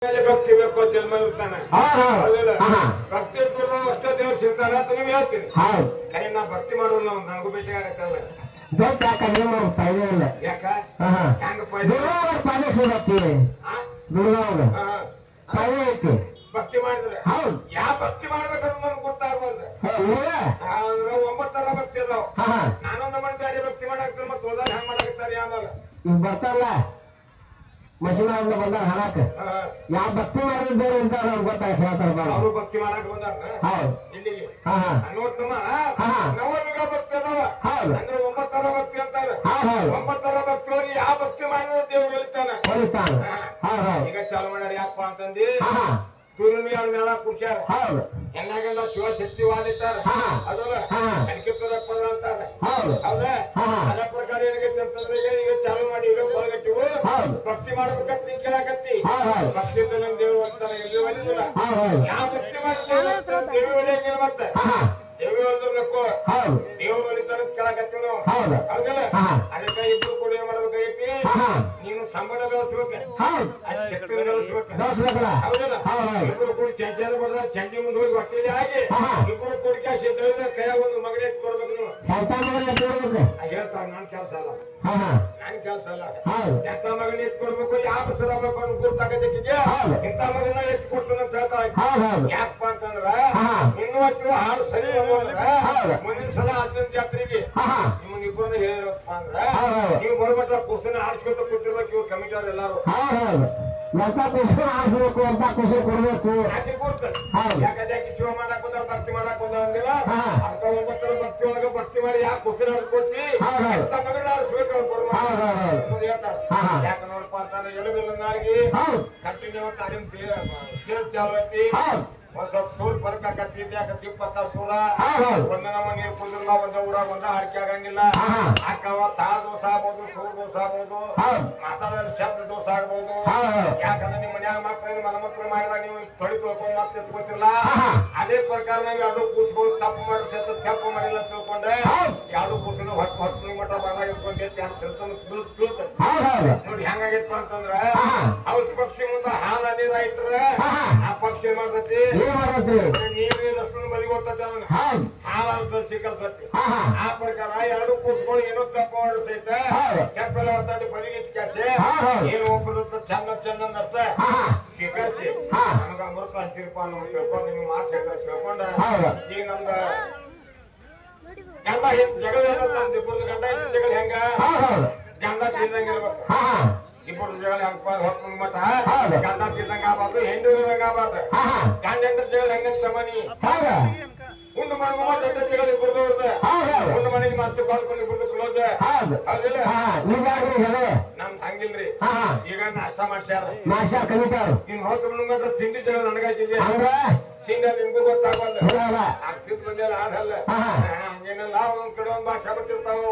ಭಕ್ತಿ ಬೇಕು ಜನ್ಮ ಇರ್ತಾನೆ ಭಕ್ತಿ ಇರ್ತದ ಅಷ್ಟೇ ದೇವ್ರು ಸಿಗ್ತಾನ ಅಂತ ನೀವ್ ಹೇಳ್ತೀನಿ ಕರೆ ನಾ ಭಕ್ತಿ ಮಾಡೋಲ್ಲ ನನಗೂ ಭೇಟಿ ಆಗತ್ತಲ್ಲ ಯಾಕ ಭಕ್ತಿ ಮಾಡಿದ್ರೆ ಯಾವ ಭಕ್ತಿ ಮಾಡ್ಬೇಕಂತ ನನ್ಗೆ ಗೊತ್ತಾಗ್ಬಂದ ಅಂದ್ರ 9 ತರ ಭಕ್ತಿ ಅದಾವ ನಾನೊಂದ ಮನೆ ಬೇರೆ ಭಕ್ತಿ ಮಾಡಾಕ್ತಾರೆ ಮತ್ತೆ ಹೋದಾಗ ಹೆಂಗ್ ಮಾಡಾಕ್ತಾರೆ ಆಮೇಲೆ ಬರ್ತಲ್ಲ ಮಷಿನ್ ಬಂದಾರ ಹಾಳಾಕ ಯಾವ ಭಕ್ತಿ ಮಾಡಿದ್ದೇವೆ ಅಂತ ಗೊತ್ತಾಗ್ತಾರೆ ಅವರು ಭಕ್ತಿ ಮಾಡಕ್ ಬಂದಾರ ಇಲ್ಲಿಗೆ ನೋಡ್ತಮ್ಮ ನವಯುಗ ಭಕ್ತಿ ಅದಾವ ಅಂದ್ರೆ 9 ತರ ಭಕ್ತಿ ಅಂತಾರೆ 9 ತರ ಭಕ್ತಿ ಒಳಗೆ ಯಾವ ಭಕ್ತಿ ಮಾಡಿದ್ರೆ ದೇವ್ರು ಹೇಳ್ತಾನೆ ಈಗ ಚಾಲು ಮಾಡ್ಯಾರ ಯಾಕಪ್ಪ ಅಂತಂದಿ ಸೂರ್ಯನ ಮೇಳ ಕುರ್ಸ್ಯಾರ ಹೆಣ್ಣಾಗೆಲ್ಲ ಶಿವಶಕ್ತಿ ವಾಲಿಟ್ಟಾರ ಅದಲ್ಲ ಕನಕಿಪ್ಪದಪ್ಪದ ಅಂತಾರ ಹೌದಾ ಅದ ಪ್ರಕಾರ ಏನಾಗೈತಿ ಅಂತಂದ್ರೆ ಈಗ ಚಾಲು ಮಾಡಿ ಈಗ ಒಳಗಟ್ಟಿವು ಭಕ್ತಿ ಮಾಡ್ಬೇಕಂತ ನೀನ್ ಕೇಳಾಕತ್ತಿ ಭಕ್ತಿ ನಮ್ ದೇವ್ರು ಅಂತಾರ ಎಲ್ಲಿ ಒಲಿದಿಲ್ಲ ಯಾವ ಭಕ್ತಿ ಮಾಡಿದ್ರೆ ದೇವ್ರು ಒಲಿಯಂಗಿಲ್ಲ ಮತ್ತೆ ದೇವ್ರು ಒಲಿದ್ರಬೇಕು ದೇವ್ರು ಒಲಿತಾರ ಕೇಳಾಕತ್ತೀವಿ ನಾವು ಹೌದಲ್ಲ ಅದಕ್ಕೆ ಇಬ್ರು ಕೂಡ ಏನ್ ಮಾಡ್ಬೇಕಾಗೈತಿ ನೀನು ಸಂಬಂಧ ಬೆಳೆಸ್ಬೇಕ ಶಕ್ತಿ ಬೆಳೆಸ್ಬೇಕ ಹೌದಲ್ಲ ಇಬ್ರು ಕೂಡ ಚಂಚಾಲ ಮಾಡಿದ್ರೆ ಚಂಚಿ ಮುಂದೆ ಹೋಗಿ ಹೊಟ್ಟೆಲಿ ಆಗಿ ಇಬ್ರು ಕೂಡಿಕೆ ಸಿದ್ಧ ಕೈಯ ಒಂದು ಮಗನ ಎತ್ತಿ ಕೊಡ್ಬೇಕು ನೀವು ಹೇಳ್ತಾವ ನನ್ ಕೆಲಸ ಅಲ್ಲ ನನ್ ಕೆಲಸ ಅಲ್ಲ ಎಂತ ಮಗನ ಎತ್ತಿ ಕೊಡ್ಬೇಕು ಯಾವ ಸರ ಬೇಕು ಗುರ್ತಾಕತ್ತಿಗೆ ಇಂತ ಮಗನ ಎತ್ತಿ ಕೊಡ್ತಾನ ಅಂತ ಹೇಳ್ತಾ ಯಾಕಪ್ಪ ಅಂತಂದ್ರ ಇನ್ನು ಹತ್ತಿರ ಹಾಡು ಸರಿ ಮುಂದಿನ ಸಲ ಅಜ್ಜನ ಜಾತ್ರೆಗೆ ನಿಮ್ಮನ್ನ ಇಬ್ಬರನ್ನ ಹೇಳಿರಪ್ಪ ಅಂದ್ರ ನೀವು ಬರ್ಬಿಟ್ಟ ಕುರ್ಸನ ಆಡ್ಸ್ಕೊತ ಕೂತಿರ್ಬೇಕು ಇವ್ರು ಕಮಿಟಿಯವ್ರು ಎಲ್ಲಾರು ಎಂತ ಕುರ್ಸನ ಆಡ್ಸ್ಬೇಕು ಅಂತ ಕುರ್ಸಿ ಕೊಡ್ಬೇಕು ಯಾಕೆ ಕೊಡ್ತಾರೆ ಯಾಕೆ ಶಿವ ಮಾಡಕ್ ಬಂದ ಭಕ್ತಿ ಮಾಡಕ್ ಬಂದ ಅಂದಿಲ್ಲ ಅದಕ್ಕ 9 ಭಕ್ತಿ ಒಳಗ ಭಕ್ತಿ ಮಾಡಿ ಯಾಕೆ ಕುರ್ಸನ ಆಡ್ಸ್ ಕೊಡ್ತಿ ಎಂತ ಮಗನ ಆಡ್ಸ್ಬೇಕು ಅವ್ರು ಬರ್ಬೇಕು ಹೇಳ್ತಾರೆ ಯಾಕೆ ನೋಡಪ್ಪ ಅಂತಂದ್ರೆ ಎಲುಬಿಲ್ಲ ನಾಳಿಗೆ ಕಂಟಿನ್ಯೂ ತಾಲೀಮ್ ಸೇಲ್ಸ್ ಚಾಲು ಐತಿ ಒಂದ್ ಸ್ವಲ್ಪ ಸೂರ್ ಪರಕ್ ಆಕತಿ ಇದ್ಯಾಕತಿ ಪಕ್ಕ ಸೂರ ಒಂದ ನಮ್ಮ ನೀರ್ ಕುಡಿದ್ರಲ್ಲ ಒಂದ ಊರಾಗ ಒಂದ ಹಾಡಿಕೆ ಆಗಂಗಿಲ್ಲ ಹಾಕವ ತಾಳ ದೋಸ ಆಗ್ಬೋದು ಸೂರ್ ದೋಸ ಆಗ್ಬೋದು ಮಾತಾಡೋದ್ರ ಶಬ್ದ ದೋಸ ಆಗ್ಬೋದು ಯಾಕಂದ್ರೆ ನಿಮ್ ಮನ್ಯಾಗ ಮಕ್ಳು ಮಲಮಕ್ಳು ಮಾಡಿದಾಗ ನೀವು ತೊಳಿ ತೊಳ್ಕೊಂಡ್ ಮತ್ತೆ ಎತ್ಕೊತಿರ್ಲ ಅದೇ ಪ್ರಕಾರ ನಾವು ಎರಡು ಕೂಸ್ಗಳು ತಪ್ಪು ಮಾಡಿಸಿ ತಪ್ಪು ಮಾಡಿಲ್ಲ ತಿಳ್ಕೊಂಡೆ ಎರಡು ಕೂಸಲು ಹೊತ್ತು ಮಟ್ಟ ಬರಲಾಗ ನೋಡಿ ಹೆಂಗಾಗೈತಪ್ಪ ಅಂತಂದ್ರ ಹೌಸ್ ಪಕ್ಷಿ ಮುಂದ ಹಾಲ ನೀರ ಇಟ್ರ ಆ ಪಕ್ಷಿ ಏನ್ ಮಾಡ್ತೈತಿ ನೀರಿನಷ್ಟು ಬಲಿ ಹೋಗ್ತೈತಿ ಅದನ್ನ ಹಾಲ ಸ್ವೀಕರಿಸತಿ ಆ ಪ್ರಕಾರ ಎರಡು ಕೂಸುಗಳು ಏನೋ ತಪ್ಪ ಸಹಿತ ಕೆಪ್ಪೆಲ್ಲ ಹೊತ್ತಾಡಿ ಬದಿಗಿಟ್ಟು ಕ್ಯಾಸೆ ಏನು ಹೋಗ್ಬಿಡುತ್ತ ಚಂದ ಚಂದ ಅಷ್ಟೇ ಸ್ವೀಕರಿಸಿ ನಮಗ ಅಮೃತ ಹಂಚಿರಪ್ಪ ನಾವು ತಿಳ್ಕೊಂಡು ನಿಮ್ಗೆ ಮಾತು ಹೇಳ್ತಾರೆ ತಿಳ್ಕೊಂಡ ಈಗ ನಮ್ದ ಗಂಡ ಜಗಳ ಇಬ್ಬರದು ಗಂಡ ಹೆಂಡತಿ ಜಗಳ ಹೆಂಗ ಗಂಡ ತಿಳಿದಂಗ ಇರ್ಬೇಕು ಇಬ್ಬರದು ಜಗಳ ಹೆಂಗಪ್ಪ ಹೊತ್ತು ಮಠ ಗಂಡ ತಿಳಿದಂಗ ಆಗಬಾರ್ದು ಹೆಂಡು ಇರೋದಂಗ ಆಗಬಾರ್ದು ಗಂಡ ಹೆಂಡ್ರ ಜಗಳ ಹೆಂಗ ಸಮನಿ ಉಂಡು ಮನೆಗೂ ಮತ್ತೆ ಜಗಳ ಇಬ್ಬರದು ಇರ್ದೆ ಉಂಡು ಮನೆಗೆ ಮನ್ಸು ಬಾಳ್ಕೊಂಡು ಇಬ್ಬರದು ಕ್ಲೋಸ್ ಹೌದಿಲ್ಲ ನಮ್ ಹಂಗಿಲ್ರಿ ಈಗ ನಾಷ್ಟ ಮಾಡ್ಸ್ಯಾರ ಇನ್ ಹೊತ್ತು ಮಟ್ಟ ತಿಂಡಿ ಜಗಳ ನನಗಾಯ್ತಿದೆ ತಿಂಡಿ ನಿಮ್ಗೂ ಗೊತ್ತಾಗಲ್ಲ ಆಗ್ತಿದ್ ಬಂದಿಲ್ಲ ಆಗಲ್ಲ ಹಂಗೇನೆಲ್ಲ ಒಂದ್ ಕಡೆ ಒಂದ್ ಭಾಷೆ ಬಿಟ್ಟಿರ್ತಾವು